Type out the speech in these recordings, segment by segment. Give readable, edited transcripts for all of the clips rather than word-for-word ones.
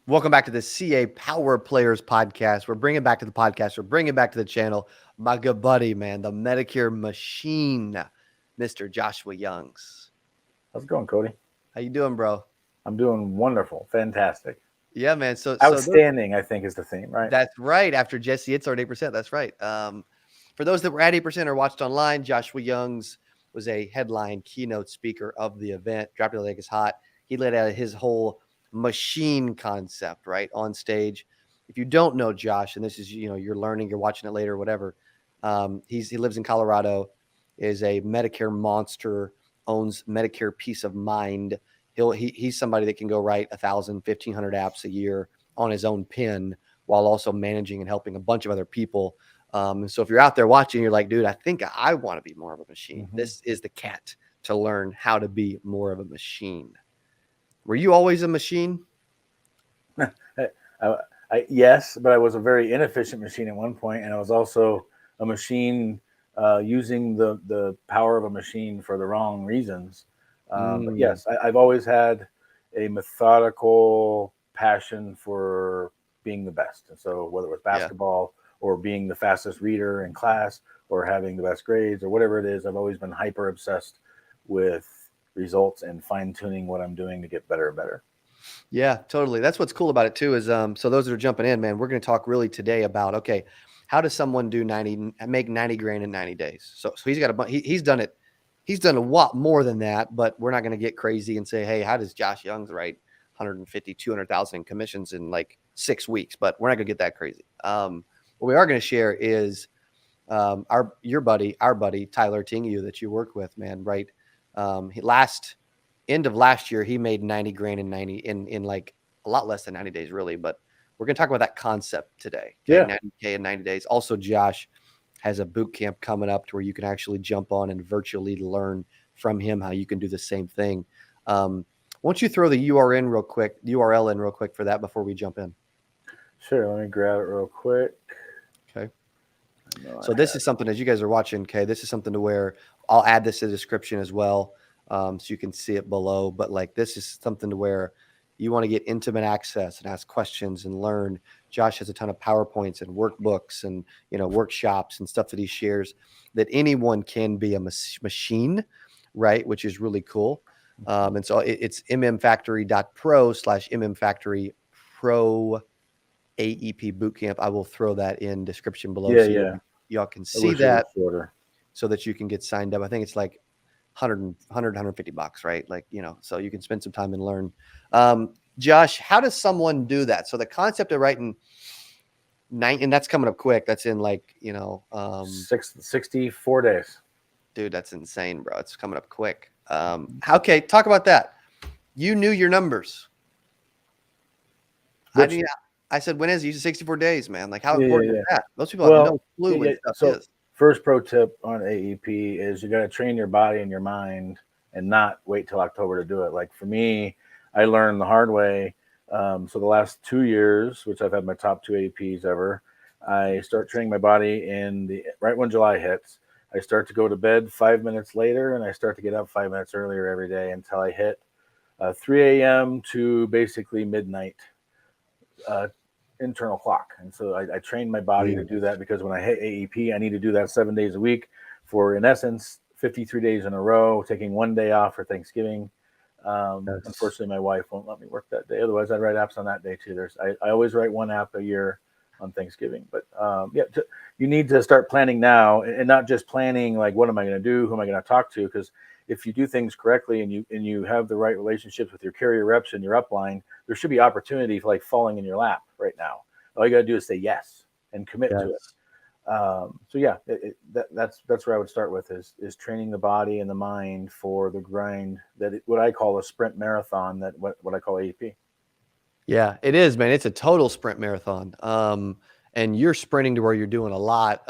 Welcome back to the CA Power Players podcast. We're bringing back to the podcast. We're bringing back to the channel my good buddy, man, the Medicare machine, Mr. Joshua Youngs. How's it going, Cody? How you doing, bro? I'm doing wonderful. Fantastic. Yeah, man. So Outstanding, I think, is the theme, right? that's right. After Jesse Itzard, 8%. That's right. For those that were at 8% or watched online, Joshua Youngs was a headline keynote speaker of the event. Drop Your Leg is Hot. He laid out his whole machine concept, right, on stage. If you don't know Josh, and this is, you're learning, you're watching it later, whatever. He lives in Colorado, is a Medicare monster, owns Medicare Peace of Mind. He's somebody that can go write 1,000, 1,500 apps a year on his own pen while also managing and helping a bunch of other people. And so if you're out there watching, you're like, dude, I think I want to be more of a machine. Mm-hmm. This is the cat to learn how to be more of a machine. Were you always a machine? Yes, but I was a very inefficient machine at one point, and I was also a machine using the power of a machine for the wrong reasons. But yes, I've always had a methodical passion for being the best. And so whether it was basketball or being the fastest reader in class or having the best grades or whatever it is, I've always been hyper obsessed with results and fine tuning what I'm doing to get better and better. Yeah, totally. That's what's cool about it too, is so those that are jumping in, man, we're going to talk really today about, okay, how does someone make 90 grand in 90 days? So he's got he's done it. He's done a lot more than that, but we're not going to get crazy and say, hey, how does Josh Youngs write 150, 200,000 in commissions in like 6 weeks? But we're not going to get that crazy. What we are going to share is our buddy Tyler Tingu that you work with, man. Right, end of last year, he made 90 grand in like a lot less than 90 days, really. But we're going to talk about that concept today. Okay? Yeah, 90K in 90 days. Also, Josh has a boot camp coming up to where you can actually jump on and virtually learn from him how you can do the same thing. Why don't you throw the URL in real quick for that before we jump in? Sure. Let me grab it real quick. Okay. So this is something, as you guys are watching, okay, this is something to where I'll add this to the description as well, so you can see it below. But like, this is something to where you want to get intimate access and ask questions and learn. Josh has a ton of PowerPoints and workbooks and, workshops and stuff that he shares that anyone can be a machine, right? Which is really cool. And so it's mmfactory.pro/mmfactorypro AEP bootcamp. I will throw that in description below. Y'all can see that so that you can get signed up. I think it's like 150 bucks, right? Like, so you can spend some time and learn. Josh, how does someone do that? So the concept of writing and that's coming up quick. That's in like, 64 days. Dude, that's insane, bro. It's coming up quick. Okay, talk about that. You knew your numbers. I said, when is it? You said 64 days, man. Like, how important is that? Most people have no clue what stuff is. First pro tip on AEP is you got to train your body and your mind and not wait till October to do it. Like for me, I learned the hard way. So the last 2 years, which I've had my top 2 AEPs ever, I start training my body right when July hits. I start to go to bed 5 minutes later, and I start to get up 5 minutes earlier every day until I hit 3 a.m. to basically midnight internal clock. And so I trained my body to do that, because when I hit AEP, I need to do that 7 days a week for, in essence, 53 days in a row, taking 1 day off for Thanksgiving. Unfortunately, my wife won't let me work that day. Otherwise, I'd write apps on that day too. I always write 1 app a year on Thanksgiving. But you need to start planning now, and not just planning like, what am I going to do? Who am I going to talk to? Because if you do things correctly and you have the right relationships with your carrier reps and your upline, there should be opportunity for like falling in your lap right now. All you got to do is say yes and commit to it. That's where I would start with is training the body and the mind for the grind what I call a sprint marathon, what I call AEP. Yeah, it is, man. It's a total sprint marathon. And you're sprinting to where you're doing a lot.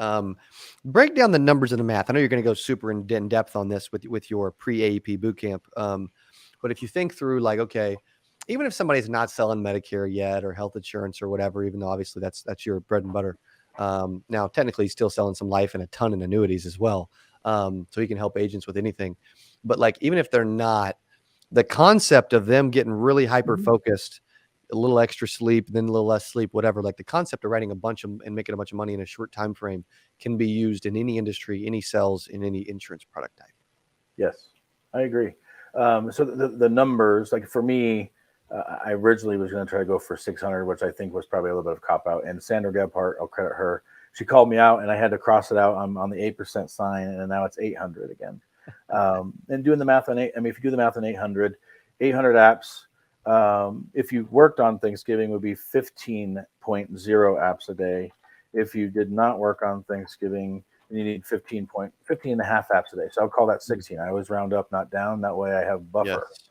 Break down the numbers and the math. I know you're going to go super in depth on this with your pre-AEP bootcamp. But if you think through, like, okay, even if somebody's not selling Medicare yet or health insurance or whatever, even though obviously that's your bread and butter. Now, technically, he's still selling some life and a ton in annuities as well. So he can help agents with anything. But like, even if they're not, the concept of them getting really hyper-focused a little extra sleep, then a little less sleep, whatever. Like the concept of writing a bunch of and making a bunch of money in a short time frame can be used in any industry, any sales, in any insurance product type. Yes, I agree. So the numbers, like for me, I originally was going to try to go for 600, which I think was probably a little bit of a cop out. And Sandra Gebhardt, I'll credit her. She called me out, and I had to cross it out on the 8% sign, and now it's 800 again. And doing the math on if you do the math on 800 apps, if you worked on Thanksgiving, would be 15.0 apps a day. If you did not work on Thanksgiving, you need 15 and a half apps a day. So I'll call that 16. I always round up, not down. That way I have buffer. Yes.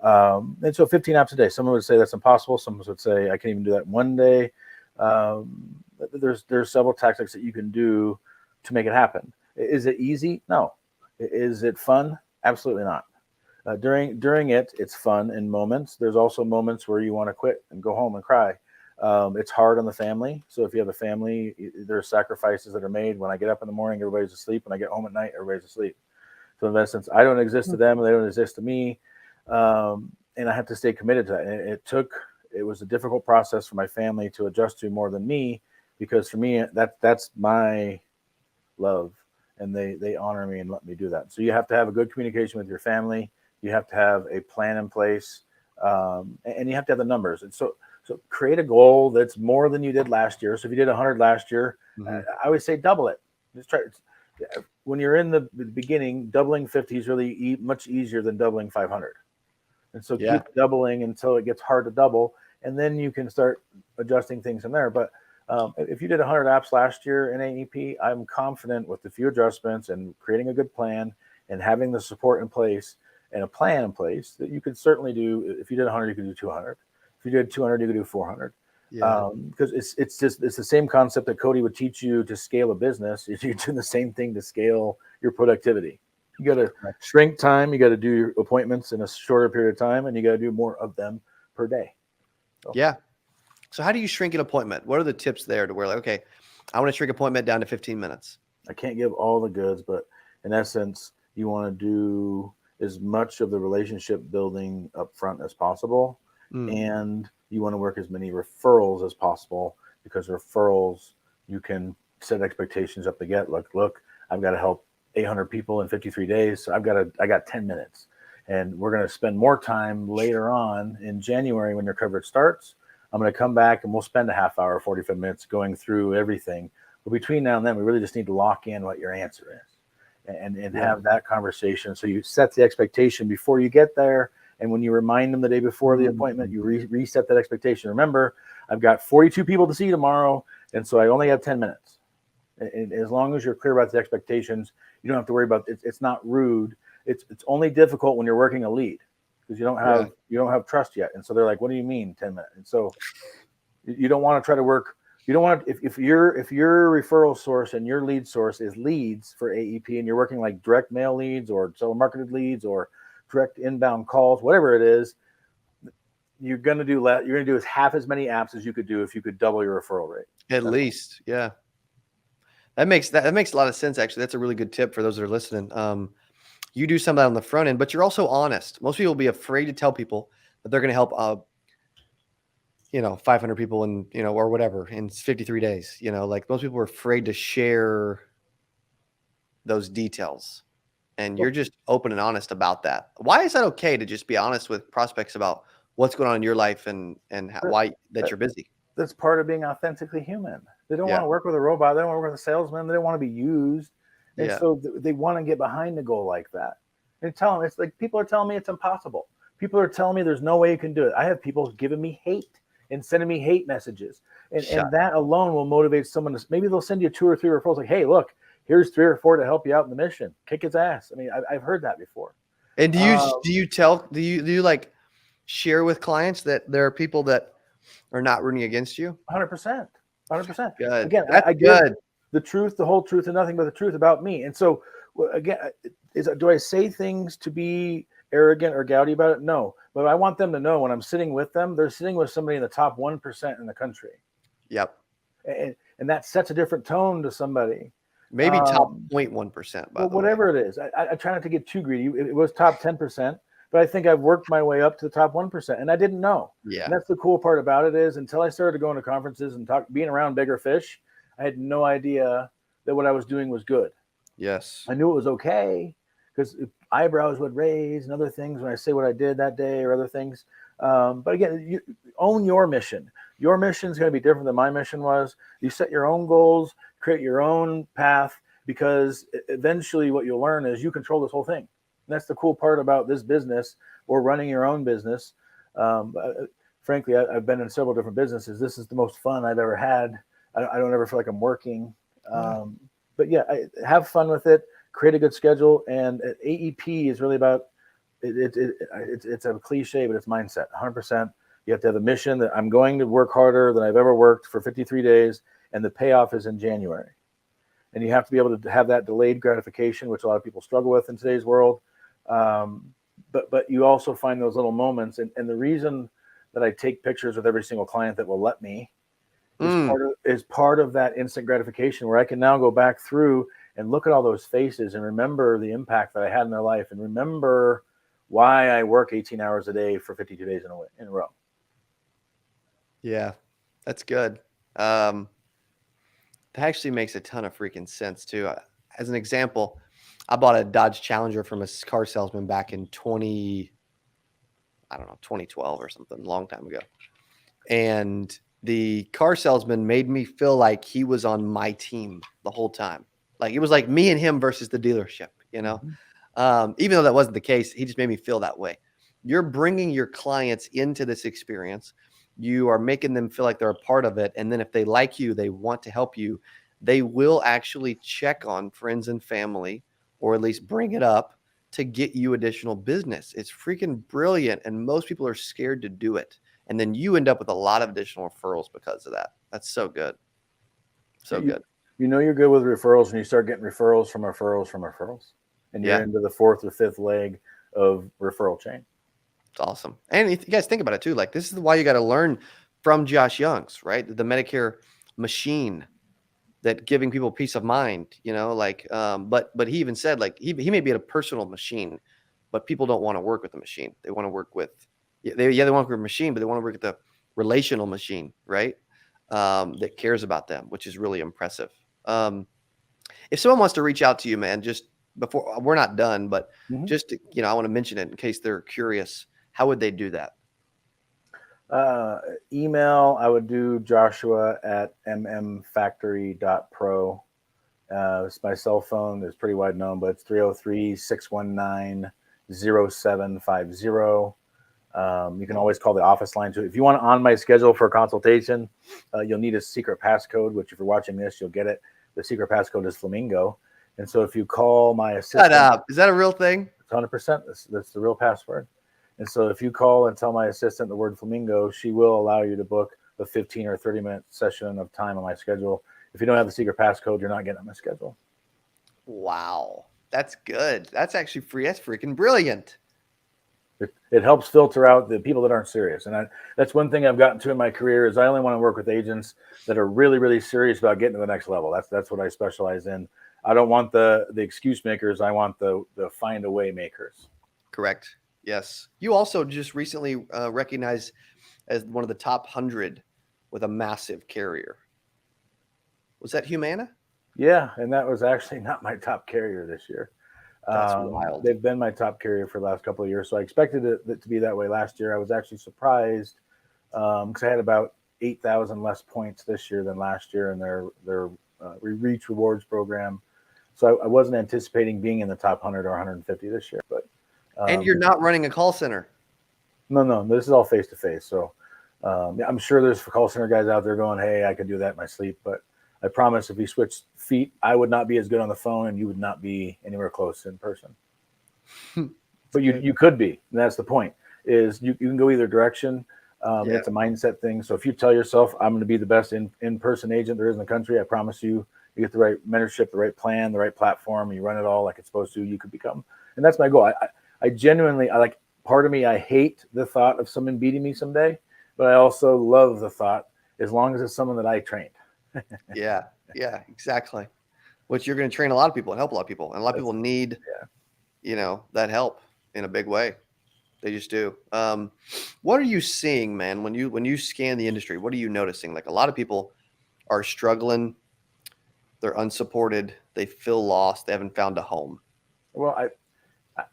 And so 15 apps a day. Someone would say that's impossible. Someone would say I can even do that in one day. There's several tactics that you can do to make it happen. Is it easy? No. Is it fun? Absolutely not. During it, it's fun in moments. There's also moments where you want to quit and go home and cry. It's hard on the family. So if you have a family, there are sacrifices that are made. When I get up in the morning, everybody's asleep. When I get home at night, everybody's asleep. So in essence, I don't exist to them, and they don't exist to me. And I have to stay committed to that. And it was a difficult process for my family to adjust to more than me, because for me, that's my love, and they honor me and let me do that. So you have to have a good communication with your family. You have to have a plan in place, and you have to have the numbers. And so create a goal that's more than you did last year. So if you did 100 last year, I would say double it. Just try. When you're in the beginning, doubling 50 is really much easier than doubling 500. And so keep doubling until it gets hard to double, and then you can start adjusting things from there. But if you did 100 apps last year in AEP, I'm confident with a few adjustments and creating a good plan and having the support in place and a plan in place that you could certainly do. If you did 100, you could do 200. If you did 200, you could do 400. Because it's the same concept that Cody would teach you to scale a business. You're doing the same thing to scale your productivity. You got to shrink time. You got to do your appointments in a shorter period of time, and you got to do more of them per day. So. Yeah. So how do you shrink an appointment? What are the tips there to where, like, okay, I want to shrink appointment down to 15 minutes? I can't give all the goods, but in essence, you want to do as much of the relationship building up front as possible. And you want to work as many referrals as possible, because referrals, you can set expectations up to get. Look, I've got to help 800 people in 53 days. So I got 10 minutes, and we're going to spend more time later on in January when your coverage starts. I'm going to come back and we'll spend a half hour, 45 minutes going through everything. But between now and then, we really just need to lock in what your answer is and have that conversation. So you set the expectation before you get there. And when you remind them the day before the appointment, you reset that expectation. Remember, I've got 42 people to see tomorrow, and so I only have 10 minutes. And as long as you're clear about the expectations, you don't have to worry about it. It's not rude. It's only difficult when you're working a lead, because you don't have trust yet. And so they're like, "What do you mean 10 minutes?" And so you don't want to try to work. You don't want to, if your referral source and your lead source is leads for AEP, and you're working like direct mail leads or telemarketed leads or direct inbound calls, whatever it is, you're going to do less. You're going to do half as many apps as you could do if you could double your referral rate. At least. Yeah. That makes a lot of sense. Actually, that's a really good tip for those that are listening. You do some of that on the front end, but you're also honest. Most people will be afraid to tell people that they're going to help, 500 people in, or whatever in 53 days, like most people are afraid to share those details. And you're just open and honest about that. Why is that okay to just be honest with prospects about what's going on in your life and why you're busy? That's part of being authentically human. They don't want to work with a robot. They don't want to work with a salesman. They don't want to be used. And so they want to get behind the goal like that. And tell them, it's like people are telling me it's impossible. People are telling me there's no way you can do it. I have people giving me hate and sending me hate messages. And that alone will motivate someone to, maybe they'll send you 2 or 3 referrals like, hey, look, here's 3 or 4 to help you out in the mission. Kick his ass. I mean, I've heard that before. And do you like share with clients that there are people that are not rooting against you? 100%. Good. Again, I give the truth, the whole truth, and nothing but the truth about me. And so, again, do I say things to be arrogant or gouty about it? No. But I want them to know when I'm sitting with them, they're sitting with somebody in the top 1% in the country. Yep. And that sets a different tone to somebody. Maybe top 0.1%. Whatever it is. I try not to get too greedy. It was top 10%. but I think I've worked my way up to the top 1%, and I didn't know. Yeah. And that's the cool part about it is until I started going to conferences and being around bigger fish, I had no idea that what I was doing was good. Yes. I knew it was okay because eyebrows would raise and other things when I say what I did that day or other things. But again, you own your mission. Your mission is going to be different than my mission was. You set your own goals, create your own path, because eventually what you'll learn is you control this whole thing. And that's the cool part about this business or running your own business. Frankly, I've been in several different businesses. This is the most fun I've ever had. I don't ever feel like I'm working. But yeah, have fun with it. Create a good schedule. And AEP is really about it's a cliche, but it's mindset. 100%. You have to have a mission that I'm going to work harder than I've ever worked for 53 days, and the payoff is in January. And you have to be able to have that delayed gratification, which a lot of people struggle with in today's world. But you also find those little moments. And the reason that I take pictures with every single client that will let me is part of that instant gratification, where I can now go back through and look at all those faces and remember the impact that I had in their life, and remember why I work 18 hours a day for 52 days in a row. Yeah, that's good. That actually makes a ton of freaking sense too. As an example, I bought a Dodge Challenger from a car salesman back in 2012 or something, a long time ago. And the car salesman made me feel like he was on my team the whole time. Like it was like me and him versus the dealership, you know? Even though that wasn't the case, he just made me feel that way. You're bringing your clients into this experience. You are making them feel like they're a part of it. And then if they like you, they want to help you, they will actually check on friends and family, or at least bring it up to get you additional business. It's freaking brilliant. And most people are scared to do it. And then you end up with a lot of additional referrals because of that. That's so good. So good. You know you're good with referrals when you start getting referrals from referrals from referrals. And you're into the fourth or fifth leg of referral chain. It's awesome. And you guys think about it too. Like, this is why you got to learn from Josh Young's, right? The Medicare machine, that giving people peace of mind, you know, like, but he even said, like, he may be a personal machine, but people don't want to work with the machine. They want to work with, they want to work with a machine, but they want to work with the relational machine, right? That cares about them, which is really impressive. If someone wants to reach out to you, man, just before we're not done, but just to, I want to mention it in case they're curious. How would they do that? Email, I would do joshua@mmfactory.pro. It's my cell phone. It's pretty wide known, but it's 303-619-0750. You can always call the office line too. If you want on my schedule for a consultation, you'll need a secret passcode, which if you're watching this, you'll get it. The secret passcode is Flamingo. And so if you call my assistant, shut up. Is that a real thing? It's 100%. That's the real password. And so if you call and tell my assistant the word Flamingo, she will allow you to book a 15 or 30-minute session of time on my schedule. If you don't have the secret passcode, you're not getting on my schedule. Wow. That's good. That's actually free. That's freaking brilliant. It helps filter out the people that aren't serious. And that's one thing I've gotten to in my career is I only want to work with agents that are really, really serious about getting to the next level. That's what I specialize in. I don't want the excuse makers. I want the find a way makers. Correct. Yes. You also just recently recognized as one of the top 100 with a massive carrier. Was that Humana? Yeah. And that was actually not my top carrier this year. That's wild. They've been my top carrier for the last couple of years. So I expected it to be that way last year. I was actually surprised because I had about 8,000 less points this year than last year in their Reach Rewards program. So I wasn't anticipating being in the top 100 or 150 this year. But and you're not running a call center. No. This is all face-to-face. So I'm sure there's call center guys out there going, hey, I could do that in my sleep. But I promise if we switched feet, I would not be as good on the phone and you would not be anywhere close in person. But you could be. And that's the point, is you can go either direction. It's a mindset thing. So if you tell yourself, I'm going to be the best in-person agent there is in the country, I promise you get the right mentorship, the right plan, the right platform, and you run it all like it's supposed to, you could become. And that's my goal. I genuinely, like, part of me, I hate the thought of someone beating me someday, but I also love the thought as long as it's someone that I trained. Yeah, exactly. Which you're going to train a lot of people and help a lot of people. And a lot of people need, that help in a big way. They just do. What are you seeing, man? When you scan the industry, what are you noticing? Like a lot of people are struggling. They're unsupported. They feel lost. They haven't found a home. Well,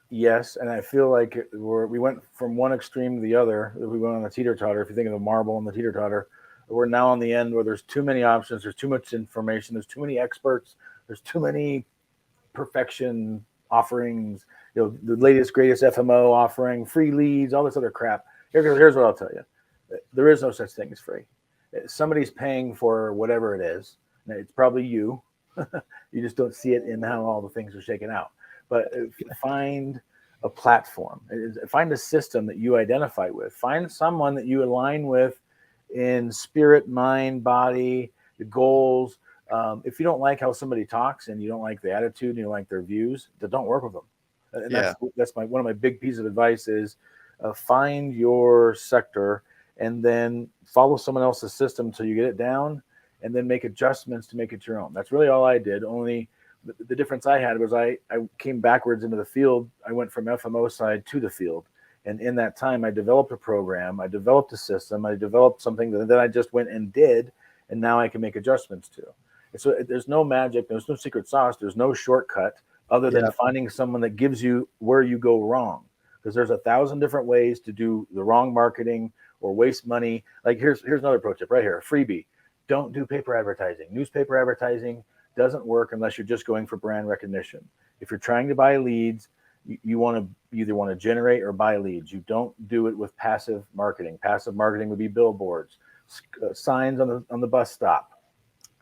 yes, and I feel like we went from one extreme to the other. We went on the teeter-totter. If you think of the marble and the teeter-totter, we're now on the end where there's too many options. There's too much information. There's too many experts. There's too many perfection offerings. The latest, greatest FMO offering, free leads, all this other crap. Here's what I'll tell you. There is no such thing as free. Somebody's paying for whatever it is. It's probably you. You just don't see it in how all the things are shaken out. But find a platform, find a system that you identify with, find someone that you align with in spirit, mind, body, the goals. If you don't like how somebody talks and you don't like the attitude and you don't like their views, then don't work with them. And that's one of my big pieces of advice is find your sector and then follow someone else's system until you get it down and then make adjustments to make it your own. That's really all I did. Only the difference I had was I came backwards into the field. I went from FMO side to the field. And in that time, I developed a program, I developed a system, I developed something that then I just went and did, and now I can make adjustments to. And so there's no magic, there's no secret sauce, there's no shortcut other than finding someone that gives you where you go wrong. Because there's 1,000 different ways to do the wrong marketing or waste money. Like here's another pro tip right here, a freebie. Don't do paper advertising. Newspaper advertising doesn't work unless you're just going for brand recognition. If you're trying to buy leads, you either want to generate or buy leads. You don't do it with passive marketing. Passive marketing would be billboards, signs on the bus stop,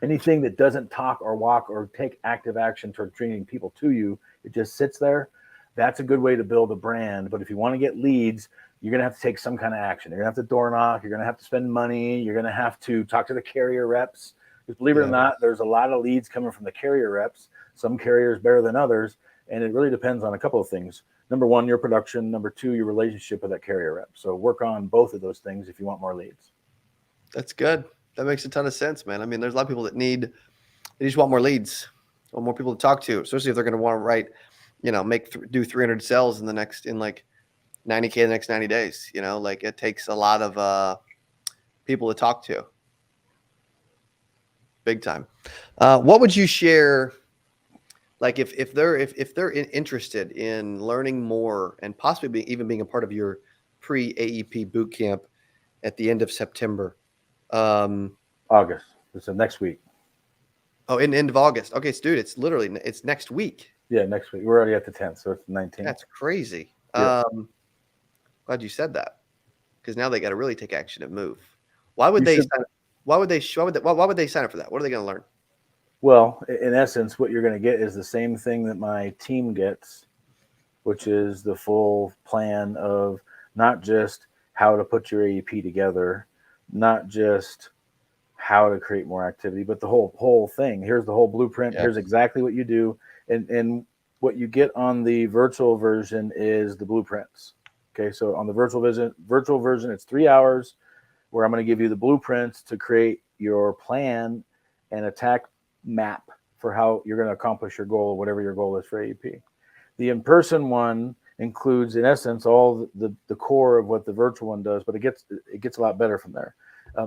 anything that doesn't talk or walk or take active action toward bringing people to you. It just sits there. That's a good way to build a brand. But if you want to get leads, you're going to have to take some kind of action. You're going to have to door knock. You're going to have to spend money. You're going to have to talk to the carrier reps. Because believe it or not, there's a lot of leads coming from the carrier reps. Some carriers better than others. And it really depends on a couple of things. Number one, your production. Number two, your relationship with that carrier rep. So work on both of those things if you want more leads. That's good. That makes a ton of sense, man. I mean, there's a lot of people that they just want more leads, want more people to talk to, especially if they're going to want to write, do 300 sales in like 90K the next 90 days. Like it takes a lot of people to talk to. Big time. What would you share? Like if they're interested in learning more and possibly even being a part of your pre-AEP boot camp at the end of September, August. It's next week. Oh, in the end of August. Okay, so dude, it's next week. Yeah, next week. We're already at the 10th, so it's the 19th. That's crazy. Yeah. Glad you said that, because now they got to really take action and move. Why would they sign up for that? What are they going to learn? Well, in essence, what you're going to get is the same thing that my team gets, which is the full plan of not just how to put your AEP together, not just how to create more activity, but the whole thing. Here's the whole blueprint. Here's exactly what you do. And what you get on the virtual version is the blueprints. Okay, so on the virtual version, it's 3 hours where I'm going to give you the blueprints to create your plan and attack map for how you're going to accomplish your goal, whatever your goal is for AEP. The in-person one includes, in essence, all the core of what the virtual one does, but it gets a lot better from there.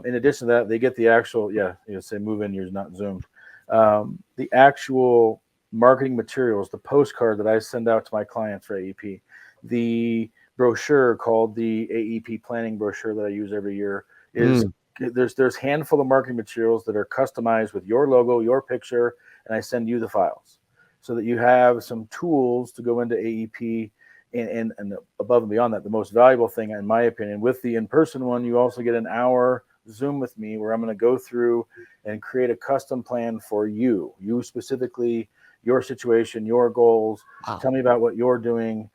In addition to that, they get the actual, say move in, you're not Zoomed. The actual marketing materials, the postcard that I send out to my clients for AEP, the brochure called the AEP planning brochure that I use every year is there's handful of marketing materials that are customized with your logo, your picture, and I send you the files so that you have some tools to go into AEP. And above and beyond that, the most valuable thing, in my opinion, with the in-person one, you also get an hour Zoom with me where I'm going to go through and create a custom plan for you specifically, your situation, your goals. Wow. Tell me about what you're doing.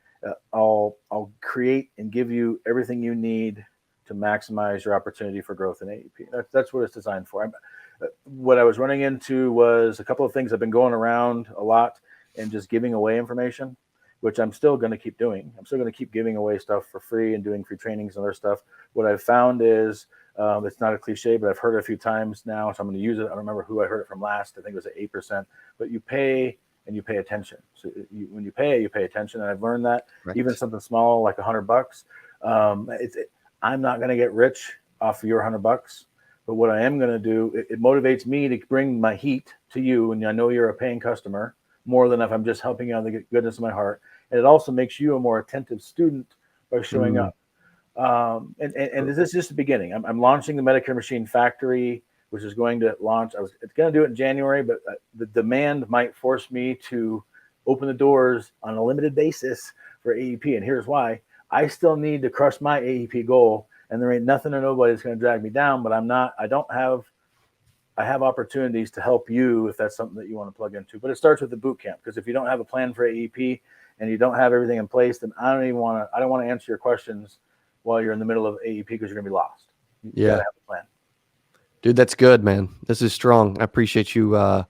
I'll create and give you everything you need to maximize your opportunity for growth in AEP. That's what it's designed for. What I was running into was a couple of things. I've been going around a lot and just giving away information, which I'm still going to keep doing. I'm still going to keep giving away stuff for free and doing free trainings and other stuff. What I've found is, it's not a cliche, but I've heard it a few times now, so I'm going to use it. I don't remember who I heard it from last. I think it was at 8%. But you pay and you pay attention. So when you pay attention. And I've learned that even something small like $100, I'm not going to get rich off of your $100, but what I am going to do, it motivates me to bring my heat to you. And I know you're a paying customer more than if I'm just helping you out of the goodness of my heart. And it also makes you a more attentive student by showing up. And this is just the beginning. I'm launching the Medicare Machine Factory, which is going to launch. It's going to do it in January, but the demand might force me to open the doors on a limited basis for AEP. And here's why. I still need to crush my AEP goal, and there ain't nothing or nobody that's going to drag me down, but I have opportunities to help you if that's something that you want to plug into. But it starts with the boot camp, because if you don't have a plan for AEP and you don't have everything in place, then I don't want to answer your questions while you're in the middle of AEP, because you're going to be lost. You gotta have a plan. Dude, that's good, man. This is strong. I appreciate you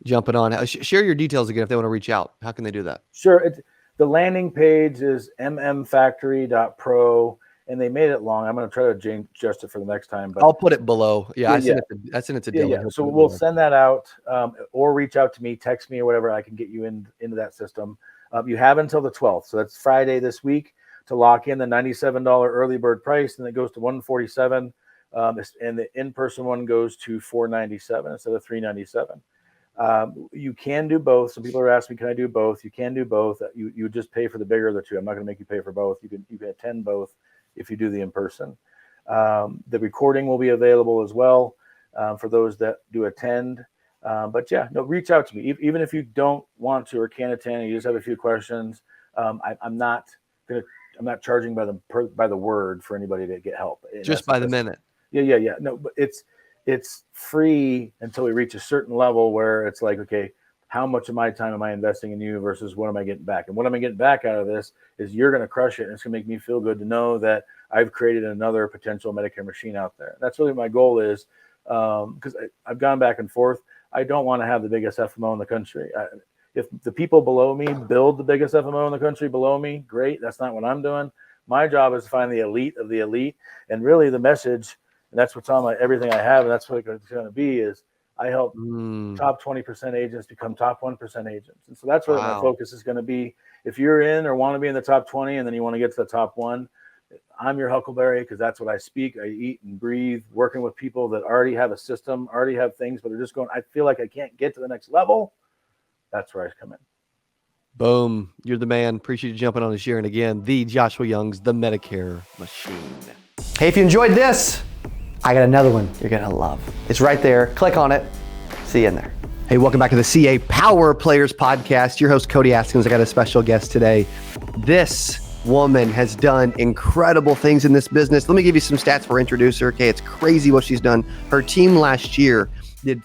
jumping on. Share your details again if they want to reach out. How can they do that? Sure. The landing page is mmfactory.pro, and they made it long. I'm going to try to adjust it for the next time. But I'll put it below. I sent it to Dylan. Yeah. So we'll send that out, or reach out to me, text me or whatever. I can get you into that system. You have until the 12th. So that's Friday this week to lock in the $97 early bird price, and it goes to $147. And the in-person one goes to $497 instead of $397. You can do both. Some people are asking me, can I do both? You can do both. You just pay for the bigger of the two. I'm not going to make you pay for both. You can attend both if you do the in-person. The recording will be available as well for those that do attend. But reach out to me. Even if you don't want to or can't attend, you just have a few questions. I'm not charging by the word for anybody to get help. Just by the minute. Yeah. No, but it's free until we reach a certain level where it's like, okay, how much of my time am I investing in you versus what am I getting back? And what am I getting back out of this is you're going to crush it. And it's going to make me feel good to know that I've created another potential Medicare machine out there. That's really my goal is, because I've gone back and forth. I don't want to have the biggest FMO in the country. If the people below me build the biggest FMO in the country below me, great. That's not what I'm doing. My job is to find the elite of the elite. And really the message, and that's what's on everything I have, and that's what it's going to be, is I help top 20% agents become top 1% agents. And so that's what my focus is going to be. If you're in or want to be in the top 20 and then you want to get to the top 1, I'm your Huckleberry, because that's what I speak. I eat and breathe, working with people that already have a system, already have things, but they're just going, I feel like I can't get to the next level. That's where I come in. Boom. You're the man. Appreciate you jumping on and sharing again. The Joshua Young's The Medicare Machine. Hey, if you enjoyed this, I got another one you're going to love. It's right there. Click on it. See you in there. Hey, welcome back to the CA Power Players Podcast. Your host, Cody Askins. I got a special guest today. This woman has done incredible things in this business. Let me give you some stats for introduce her. Okay, it's crazy what she's done. Her team last year did